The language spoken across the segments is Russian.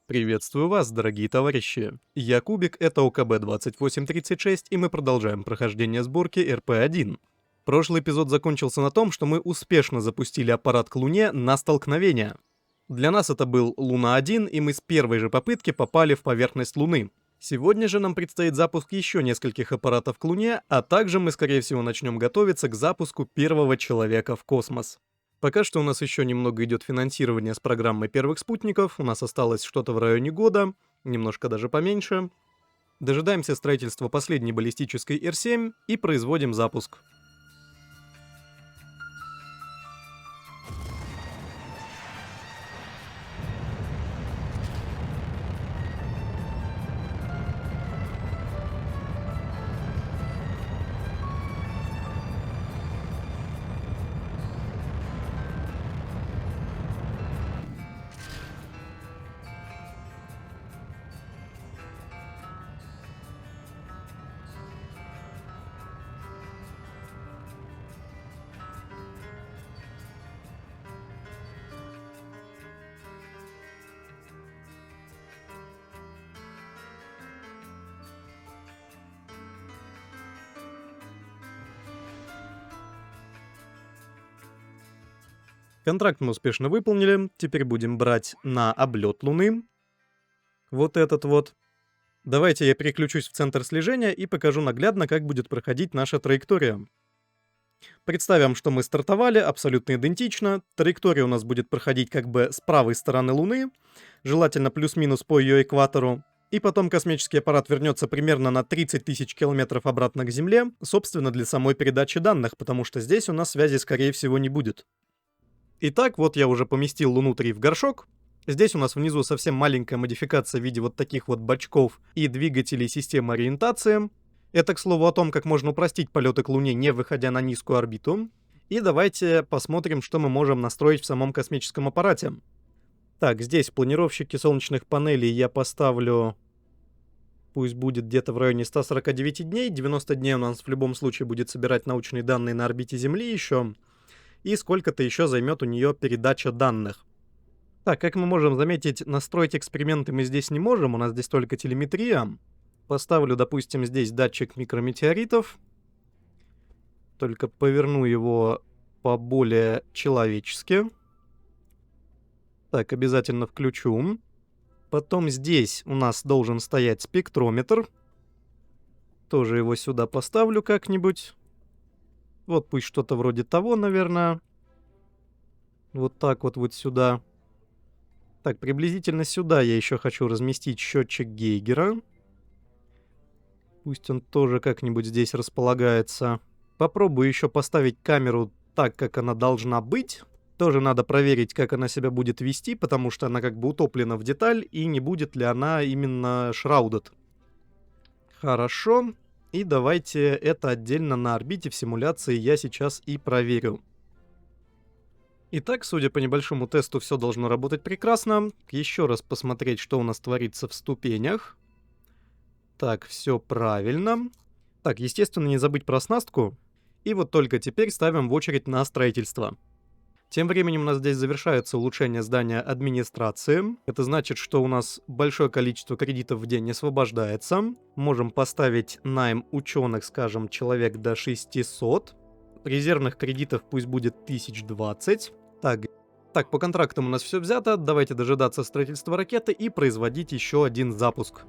Приветствую вас, дорогие товарищи. Я Кубик, это ОКБ-2836, и мы продолжаем прохождение сборки РП-1. Прошлый эпизод закончился на том, что мы успешно запустили аппарат к Луне на столкновение. Для нас это был Луна-1, и мы с первой же попытки попали в поверхность Луны. Сегодня же нам предстоит запуск еще нескольких аппаратов к Луне, а также мы, скорее всего, начнем готовиться к запуску первого человека в космос. Пока что у нас еще немного идет финансирование с программой первых спутников, у нас осталось что-то в районе года, немножко даже поменьше. Дожидаемся строительства последней баллистической Р-7 и производим запуск. Контракт мы успешно выполнили, теперь будем брать на облет Луны. Вот этот вот. Давайте я переключусь в центр слежения и покажу наглядно, как будет проходить наша траектория. Представим, что мы стартовали абсолютно идентично. Траектория у нас будет проходить как бы с правой стороны Луны, желательно плюс-минус по ее экватору. И потом космический аппарат вернется примерно на 30 тысяч километров обратно к Земле, собственно, для самой передачи данных, потому что здесь у нас связи, скорее всего, не будет. Итак, вот я уже поместил Луну-3 в горшок. Здесь у нас внизу совсем маленькая модификация в виде вот таких вот бачков и двигателей системы ориентации. Это, к слову, о том, как можно упростить полеты к Луне, не выходя на низкую орбиту. И давайте посмотрим, что мы можем настроить в самом космическом аппарате. Так, здесь в планировщике солнечных панелей я поставлю... Пусть будет где-то в районе 149 дней. 90 дней у нас в любом случае будет собирать научные данные на орбите Земли еще. И сколько-то еще займет у нее передача данных. Так, как мы можем заметить, настроить эксперименты мы здесь не можем, у нас здесь только телеметрия. Поставлю, допустим, здесь датчик микрометеоритов. Только поверну его поболее человечески. Так, обязательно включу. Потом здесь у нас должен стоять спектрометр. Тоже его сюда поставлю как-нибудь. Вот пусть что-то вроде того, наверное. Вот так вот сюда. Так, приблизительно сюда я еще хочу разместить счетчик Гейгера. Пусть он тоже как-нибудь здесь располагается. Попробую еще поставить камеру так, как она должна быть. Тоже надо проверить, как она себя будет вести, потому что она как бы утоплена в деталь, и не будет ли она именно шраудед. Хорошо. И давайте это отдельно на орбите в симуляции я сейчас и проверю. Итак, судя по небольшому тесту, все должно работать прекрасно. Еще раз посмотреть, что у нас творится в ступенях. Так, все правильно. Так, естественно, не забыть про оснастку. И вот только теперь ставим в очередь на строительство. Тем временем у нас здесь завершается улучшение здания администрации. Это значит, что у нас большое количество кредитов в день освобождается. Можем поставить найм ученых, скажем, человек до 600. Резервных кредитов пусть будет 1020. Так, по контрактам у нас все взято. Давайте дожидаться строительства ракеты и производить еще один запуск.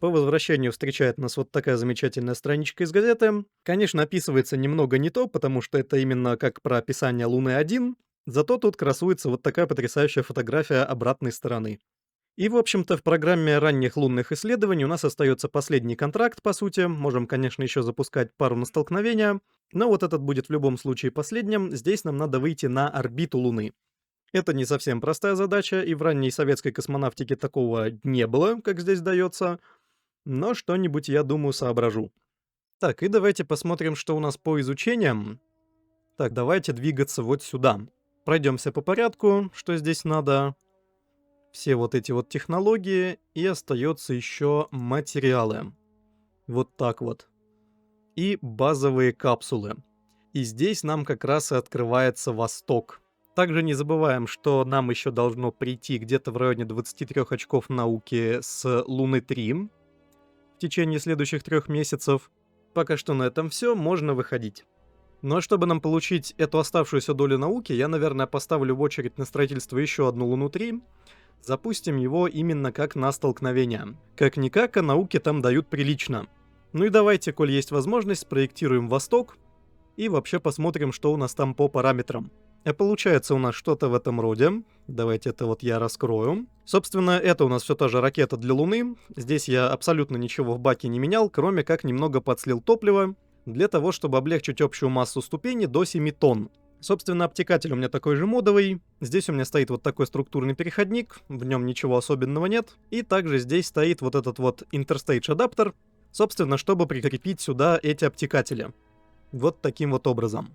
По возвращению встречает нас вот такая замечательная страничка из газеты. Конечно, описывается немного не то, потому что это именно как про описание Луны-1, зато тут красуется вот такая потрясающая фотография обратной стороны. И, в общем-то, в программе ранних лунных исследований у нас остается последний контракт, по сути. Можем, конечно, еще запускать пару на столкновения, но вот этот будет в любом случае последним. Здесь нам надо выйти на орбиту Луны. Это не совсем простая задача, и в ранней советской космонавтике такого не было, как здесь дается, но что-нибудь, я думаю, соображу. Так, и давайте посмотрим, что у нас по изучениям. Так, давайте двигаться вот сюда. Пройдемся по порядку, что здесь надо. Все вот эти вот технологии, и остается еще материалы. Вот так вот. И базовые капсулы. И здесь нам как раз и открывается Восток. Также не забываем, что нам еще должно прийти где-то в районе 23 очков науки с Луны-3 в течение следующих 3 месяцев. Пока что на этом все, можно выходить. Но чтобы нам получить эту оставшуюся долю науки, я, наверное, поставлю в очередь на строительство еще одну Луну-3. Запустим его именно как на столкновение. Как-никак, а науки там дают прилично. Ну и давайте, коль есть возможность, спроектируем Восток и вообще посмотрим, что у нас там по параметрам. А получается у нас что-то в этом роде. Давайте это вот я раскрою. Собственно, это у нас все та же ракета для Луны. Здесь я абсолютно ничего в баке не менял, кроме как немного подслил топлива для того, чтобы облегчить общую массу ступени до 7 тонн. Собственно, обтекатель у меня такой же модовый. Здесь у меня стоит вот такой структурный переходник, в нем ничего особенного нет. И также здесь стоит вот этот вот интерстейдж адаптер, собственно, чтобы прикрепить сюда эти обтекатели. Вот таким вот образом.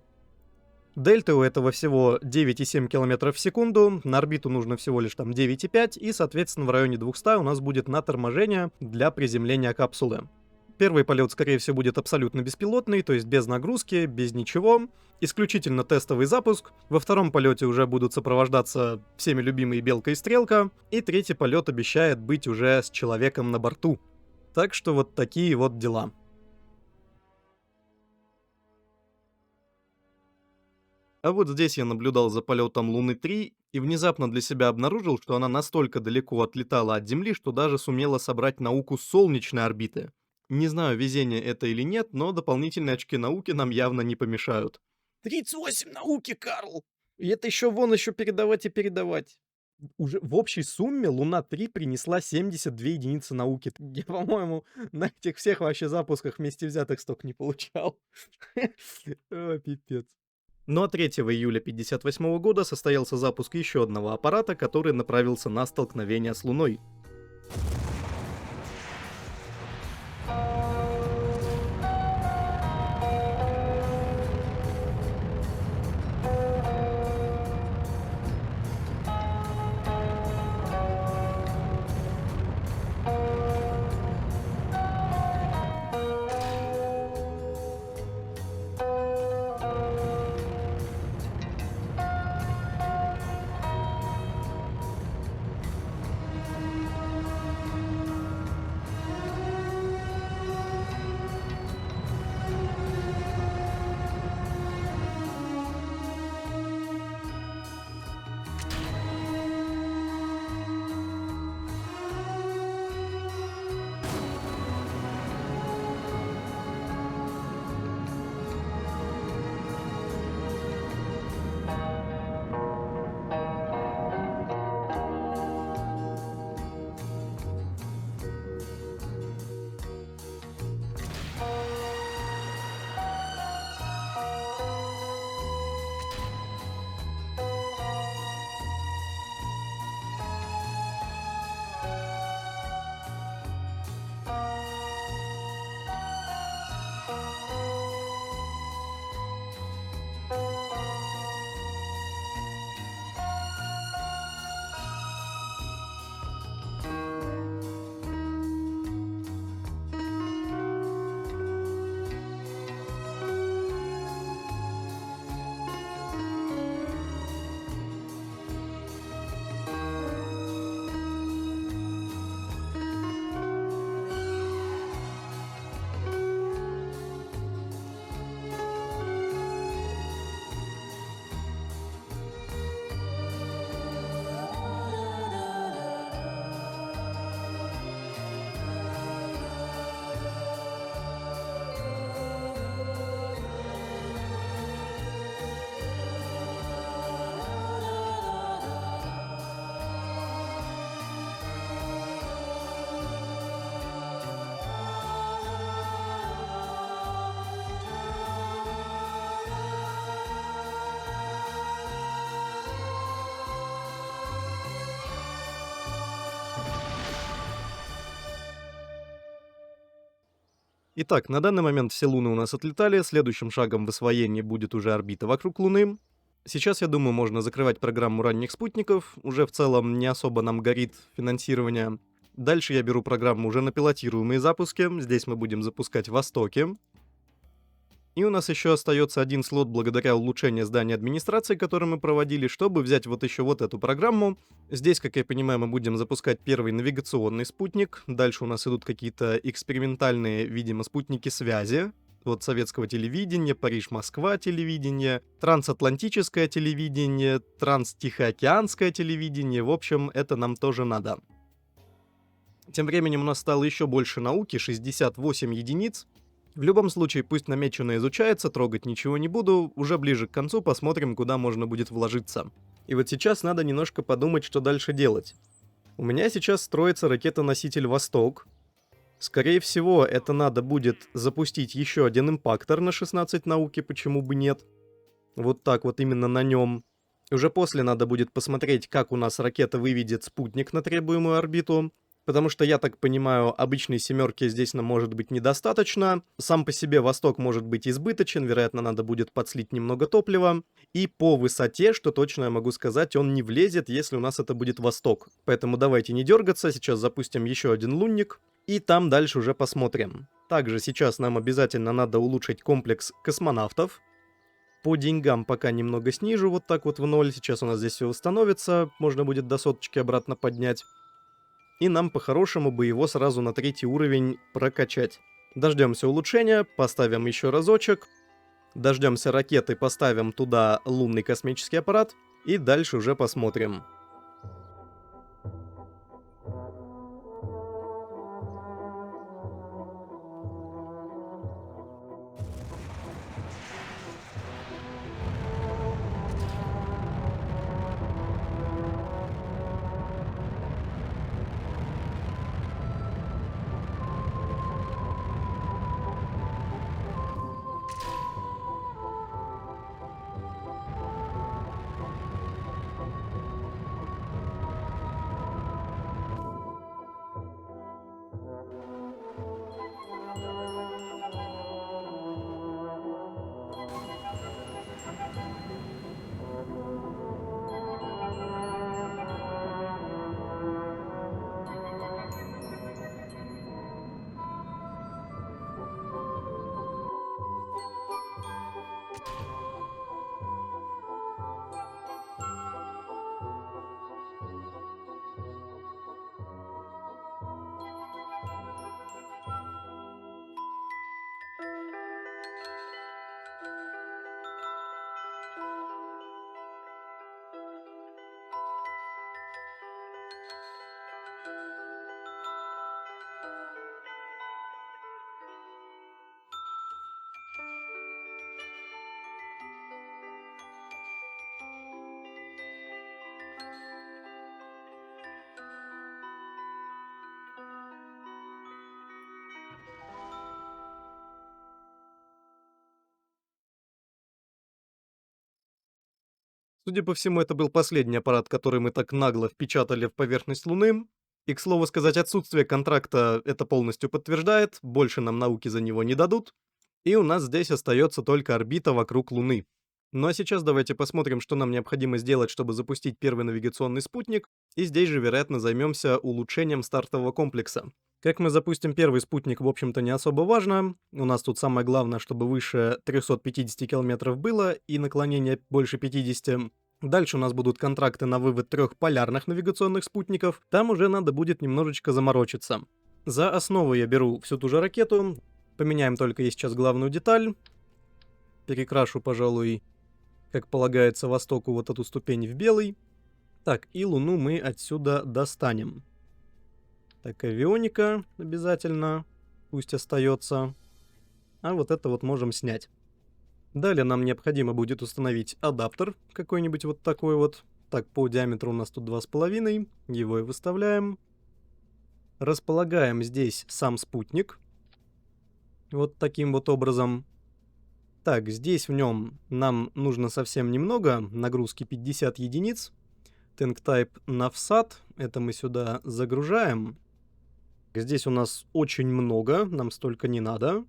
Дельта у этого всего 9,7 км в секунду, на орбиту нужно всего лишь там 9,5, и, соответственно, в районе 200 у нас будет на торможение для приземления капсулы. Первый полет, скорее всего, будет абсолютно беспилотный, то есть без нагрузки, без ничего. Исключительно тестовый запуск. Во втором полете уже будут сопровождаться всеми любимые Белка и Стрелка. И третий полет обещает быть уже с человеком на борту. Так что вот такие вот дела. А вот здесь я наблюдал за полетом Луны-3 и внезапно для себя обнаружил, что она настолько далеко отлетала от Земли, что даже сумела собрать науку с солнечной орбиты. Не знаю, везение это или нет, но дополнительные очки науки нам явно не помешают. 38 науки, Карл! И это еще передавать и передавать. Уже в общей сумме Луна-3 принесла 72 единицы науки. Я, по-моему, на этих всех вообще запусках вместе взятых столько не получал. О, пипец. Но 3 июля 1958 года состоялся запуск еще одного аппарата, который направился на столкновение с Луной. Итак, на данный момент все луны у нас отлетали, следующим шагом в освоении будет уже орбита вокруг Луны. Сейчас, я думаю, можно закрывать программу ранних спутников, уже в целом не особо нам горит финансирование. Дальше я беру программу уже на пилотируемые запуски, здесь мы будем запускать «Востоки». И у нас еще остается один слот благодаря улучшению здания администрации, который мы проводили, чтобы взять вот еще вот эту программу. Здесь, как я понимаю, мы будем запускать первый навигационный спутник. Дальше у нас идут какие-то экспериментальные, видимо, спутники связи. Вот советского телевидения, Париж-Москва телевидение, трансатлантическое телевидение, транстихоокеанское телевидение. В общем, это нам тоже надо. Тем временем у нас стало еще больше науки, 68 единиц. В любом случае, пусть намечено изучается, трогать ничего не буду, уже ближе к концу посмотрим, куда можно будет вложиться. И вот сейчас надо немножко подумать, что дальше делать. У меня сейчас строится ракета-носитель «Восток». Скорее всего, это надо будет запустить еще один импактор на 16 науки, почему бы нет. Вот так вот именно на нем. Уже после надо будет посмотреть, как у нас ракета выведет спутник на требуемую орбиту. Потому что, я так понимаю, обычной семерки здесь нам может быть недостаточно. Сам по себе Восток может быть избыточен, вероятно, надо будет подслить немного топлива. И по высоте, что точно я могу сказать, он не влезет, если у нас это будет Восток. Поэтому давайте не дергаться, сейчас запустим еще один лунник. И там дальше уже посмотрим. Также сейчас нам обязательно надо улучшить комплекс космонавтов. По деньгам пока немного снижу, вот так вот в ноль. Сейчас у нас здесь все восстановится, можно будет до соточки обратно поднять. И нам по-хорошему бы его сразу на 3-й уровень прокачать. Дождемся улучшения, поставим еще разочек. Дождемся ракеты, поставим туда лунный космический аппарат. И дальше уже посмотрим. Судя по всему, это был последний аппарат, который мы так нагло впечатали в поверхность Луны. И, к слову сказать, отсутствие контракта это полностью подтверждает, больше нам науки за него не дадут. И у нас здесь остается только орбита вокруг Луны. Ну а сейчас давайте посмотрим, что нам необходимо сделать, чтобы запустить первый навигационный спутник. И здесь же, вероятно, займемся улучшением стартового комплекса. Как мы запустим первый спутник, в общем-то, не особо важно. У нас тут самое главное, чтобы выше 350 километров было и наклонение больше 50. Дальше у нас будут контракты на вывод 3 полярных навигационных спутников. Там уже надо будет немножечко заморочиться. За основу я беру всю ту же ракету. Поменяем только ей сейчас главную деталь. Перекрашу, пожалуй, как полагается, Востоку вот эту ступень в белый. Так, и Луну мы отсюда достанем. Так, авионика обязательно, пусть остается. А вот это вот можем снять. Далее нам необходимо будет установить адаптер какой-нибудь вот такой вот. Так, по диаметру у нас тут 2,5, его и выставляем. Располагаем здесь сам спутник. Вот таким вот образом. Так, здесь в нем нам нужно совсем немного, нагрузки 50 единиц. Tank Type Navsat, это мы сюда загружаем. Здесь у нас очень много, нам столько не надо.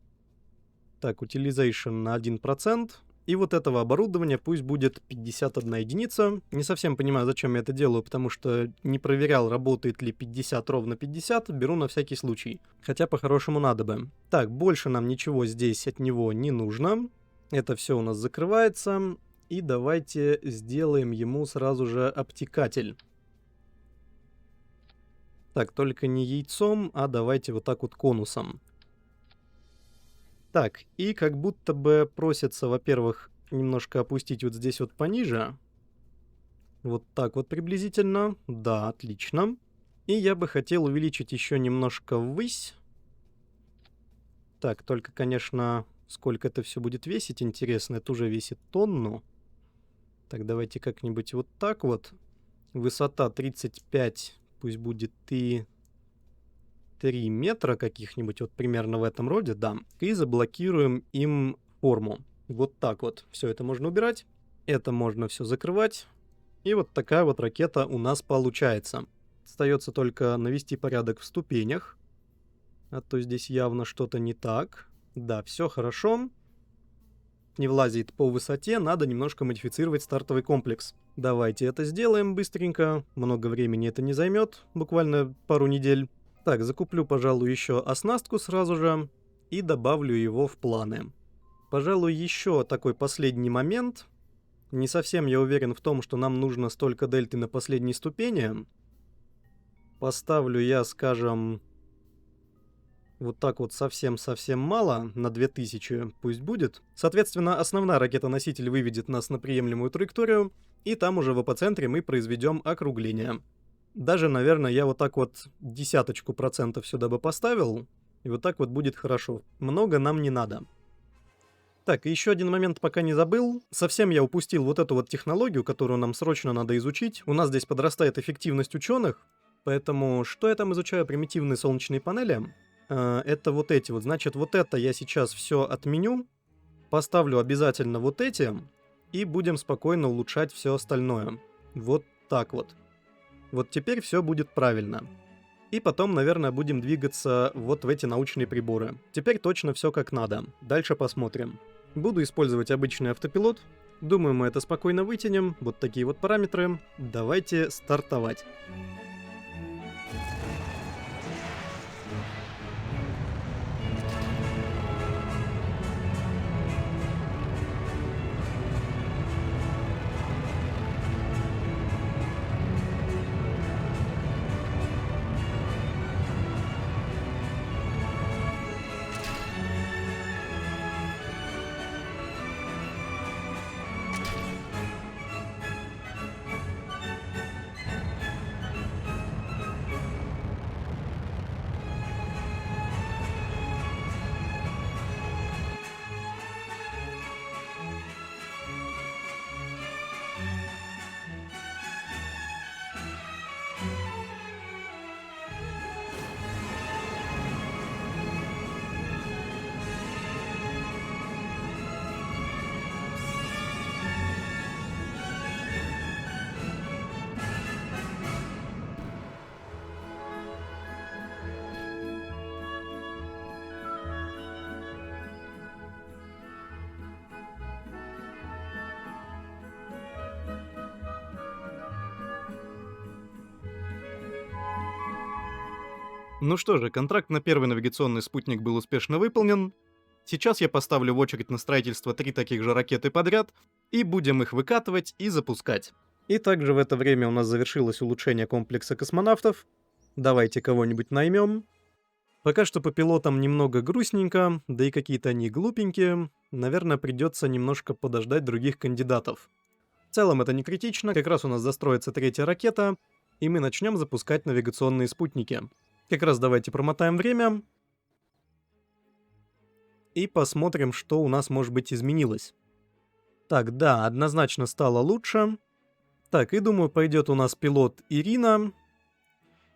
Так, utilization на 1%. И вот этого оборудования пусть будет 51 единица. Не совсем понимаю, зачем я это делаю, потому что не проверял, работает ли 50 ровно 50. Беру на всякий случай. Хотя по-хорошему надо бы. Так, больше нам ничего здесь от него не нужно. Это все у нас закрывается. И давайте сделаем ему сразу же обтекатель. Так, только не яйцом, а давайте вот так вот конусом. Так, и как будто бы просится, во-первых, немножко опустить вот здесь вот пониже. Вот так вот приблизительно. Да, отлично. И я бы хотел увеличить еще немножко ввысь. Так, только, конечно, сколько это все будет весить, интересно. Это уже весит тонну. Так, давайте как-нибудь вот так вот. Высота 35, пусть будет и 3 метра каких-нибудь, вот примерно в этом роде, да. И заблокируем им форму. Вот так вот. Все это можно убирать. Это можно все закрывать. И вот такая вот ракета у нас получается. Остается только навести порядок в ступенях. А то здесь явно что-то не так. Да, все хорошо. Не влазит по высоте, надо немножко модифицировать стартовый комплекс. Давайте это сделаем быстренько. Много времени это не займет, буквально пару недель. Так, закуплю, пожалуй, еще оснастку сразу же и добавлю его в планы. Пожалуй, еще такой последний момент. Не совсем я уверен в том, что нам нужно столько дельты на последней ступени. Поставлю я, скажем, вот так вот совсем-совсем мало, на 2000 пусть будет. Соответственно, основная ракета-носитель выведет нас на приемлемую траекторию, и там уже в апоцентре мы произведем округление. Даже, наверное, я вот так вот 10% сюда бы поставил, и вот так вот будет хорошо. Много нам не надо. Так, и еще один момент пока не забыл. Совсем я упустил вот эту вот технологию, которую нам срочно надо изучить. У нас здесь подрастает эффективность ученых, поэтому что я там изучаю? Примитивные солнечные панели. Это вот эти вот. Значит, вот это я сейчас все отменю. Поставлю обязательно вот эти. И будем спокойно улучшать все остальное. Вот так вот. Вот теперь все будет правильно. И потом, наверное, будем двигаться вот в эти научные приборы. Теперь точно все как надо. Дальше посмотрим. Буду использовать обычный автопилот. Думаю, мы это спокойно вытянем. Вот такие вот параметры. Давайте стартовать. Ну что же, контракт на первый навигационный спутник был успешно выполнен. Сейчас я поставлю в очередь на строительство 3 таких же ракеты подряд, и будем их выкатывать и запускать. И также в это время у нас завершилось улучшение комплекса космонавтов. Давайте кого-нибудь наймем. Пока что по пилотам немного грустненько, да и какие-то они глупенькие. Наверное, придется немножко подождать других кандидатов. В целом это не критично, как раз у нас застроится 3-я ракета, и мы начнем запускать навигационные спутники. Как раз давайте промотаем время и посмотрим, что у нас, может быть, изменилось. Так, да, однозначно стало лучше. Так, и думаю, пойдет у нас пилот Ирина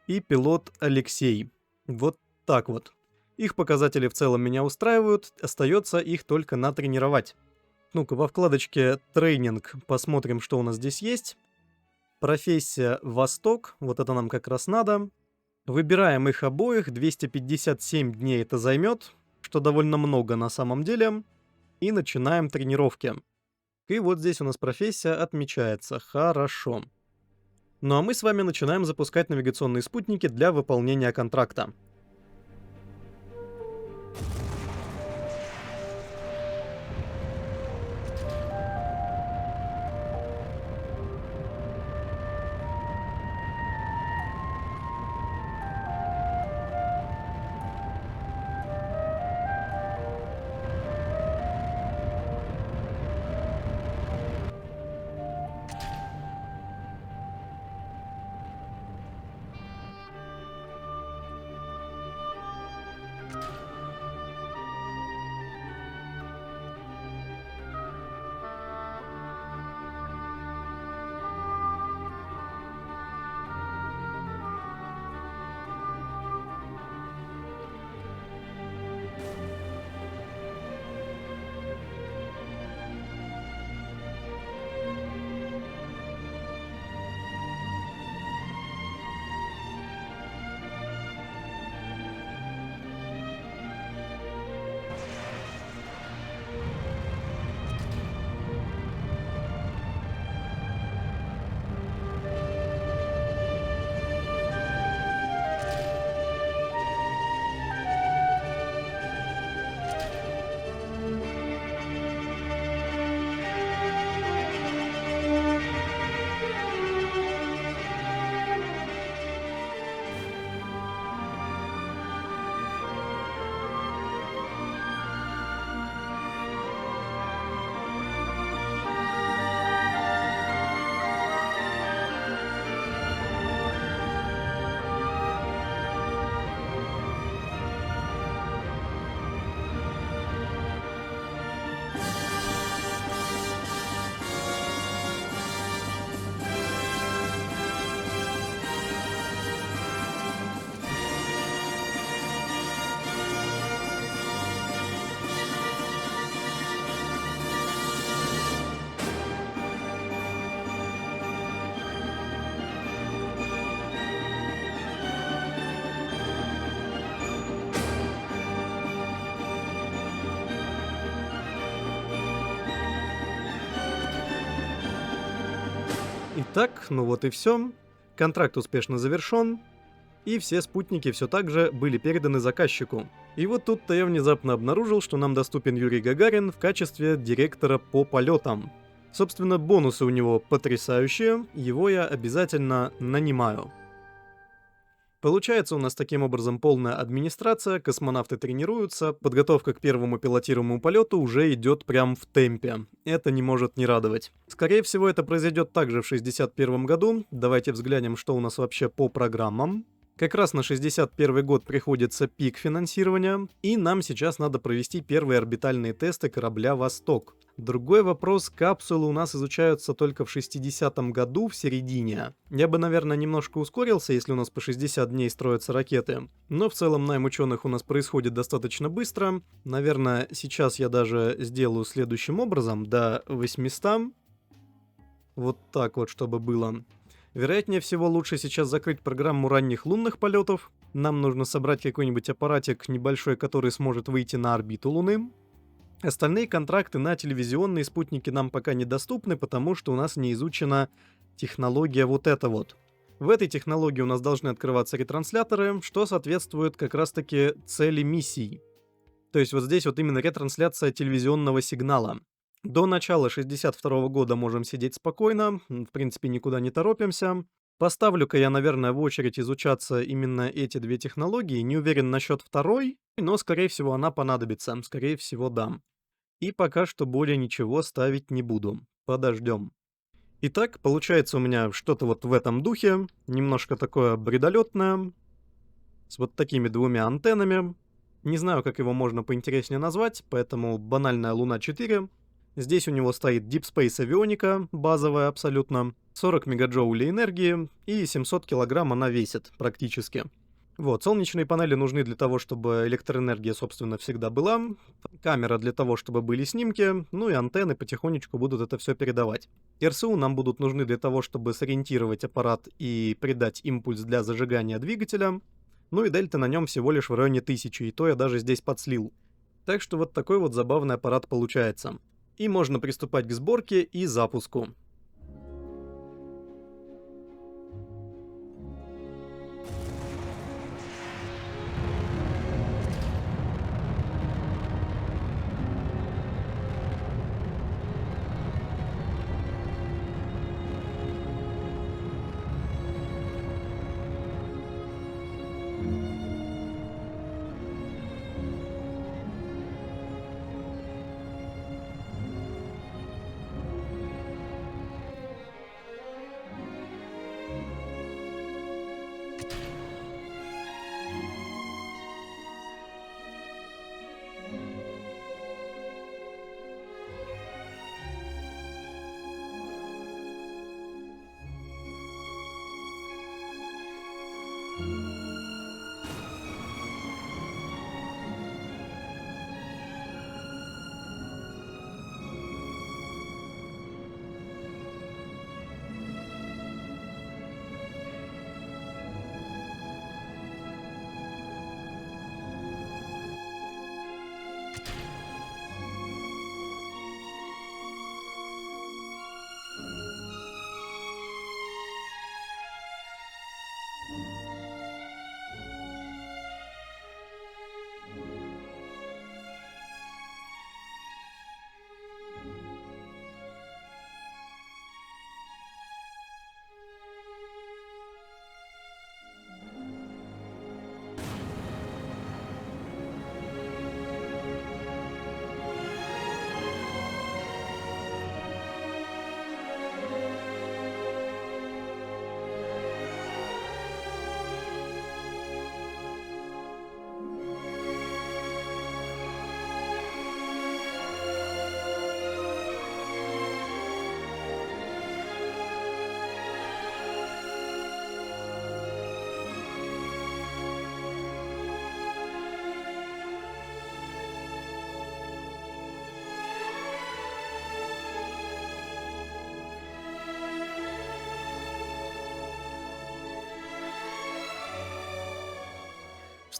и пилот Алексей. Вот так вот. Их показатели в целом меня устраивают, остается их только натренировать. Ну-ка, во вкладочке «Тренинг» посмотрим, что у нас здесь есть. Профессия «Восток», вот это нам как раз надо. Выбираем их обоих, 257 дней это займет, что довольно много на самом деле. И начинаем тренировки. И вот здесь у нас профессия отмечается. Хорошо. Ну а мы с вами начинаем запускать навигационные спутники для выполнения контракта. Итак, ну вот и все. Контракт успешно завершен. И все спутники все так же были переданы заказчику. И вот тут-то я внезапно обнаружил, что нам доступен Юрий Гагарин в качестве директора по полетам. Собственно, бонусы у него потрясающие, его я обязательно нанимаю. Получается у нас таким образом полная администрация, космонавты тренируются, подготовка к первому пилотируемому полету уже идет прям в темпе. Это не может не радовать. Скорее всего, это произойдет также в 61 году. Давайте взглянем, что у нас вообще по программам. Как раз на 61 год приходится пик финансирования, и нам сейчас надо провести первые орбитальные тесты корабля «Восток». Другой вопрос, капсулы у нас изучаются только в 60-м году, в середине. Я бы, наверное, немножко ускорился, если у нас по 60 дней строятся ракеты. Но в целом найм ученых у нас происходит достаточно быстро. Наверное, сейчас я даже сделаю следующим образом, до 800. Вот так вот, чтобы было. Вероятнее всего, лучше сейчас закрыть программу ранних лунных полетов. Нам нужно собрать какой-нибудь аппаратик небольшой, который сможет выйти на орбиту Луны. Остальные контракты на телевизионные спутники нам пока недоступны, потому что у нас не изучена технология вот эта вот. В этой технологии у нас должны открываться ретрансляторы, что соответствует как раз-таки цели миссий. То есть вот здесь вот именно ретрансляция телевизионного сигнала. До начала 62 года можем сидеть спокойно, в принципе никуда не торопимся. Поставлю-ка я, наверное, в очередь изучаться именно эти две технологии, не уверен насчет второй, но скорее всего она понадобится, скорее всего да. И пока что более ничего ставить не буду, подождем. Итак, получается у меня что-то вот в этом духе, немножко такое бредолетное, с вот такими двумя антеннами. Не знаю, как его можно поинтереснее назвать, поэтому банальная Луна 4. Здесь у него стоит Deep Space авионика, базовая абсолютно, 40 мегаджоулей энергии и 700 килограмм она весит практически. Вот, солнечные панели нужны для того, чтобы электроэнергия, собственно, всегда была, камера для того, чтобы были снимки, ну и антенны потихонечку будут это все передавать. РСУ нам будут нужны для того, чтобы сориентировать аппарат и придать импульс для зажигания двигателя. Ну и дельта на нем всего лишь в районе 1000, и то я даже здесь подслил. Так что вот такой вот забавный аппарат получается. И можно приступать к сборке и запуску.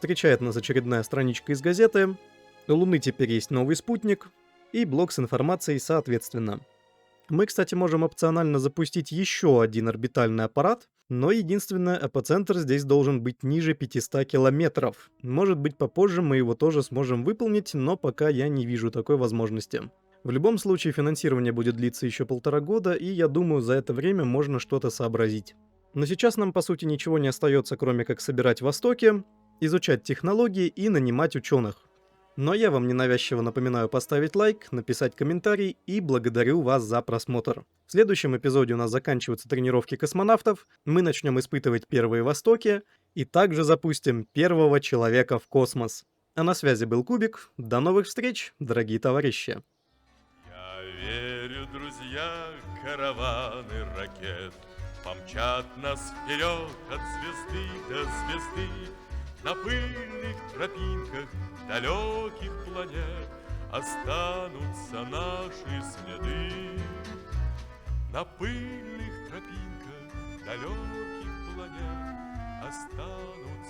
Встречает нас очередная страничка из газеты. У Луны теперь есть новый спутник и блок с информацией соответственно. Мы, кстати, можем опционально запустить еще один орбитальный аппарат, но единственное, апоцентр здесь должен быть ниже 500 километров. Может быть, попозже мы его тоже сможем выполнить, но пока я не вижу такой возможности. В любом случае, финансирование будет длиться еще 1,5 года, и я думаю, за это время можно что-то сообразить. Но сейчас нам, по сути, ничего не остается, кроме как собирать востоки, изучать технологии и нанимать ученых. Но я вам ненавязчиво напоминаю поставить лайк, написать комментарий и благодарю вас за просмотр. В следующем эпизоде у нас заканчиваются тренировки космонавтов, мы начнем испытывать первые востоки и также запустим первого человека в космос. А на связи был Кубик. До новых встреч, дорогие товарищи. Я верю, друзья, караваны ракет помчат нас вперед от звезды до звезды. На пыльных тропинках далеких планет останутся наши следы. На пыльных тропинках далеких планет останутся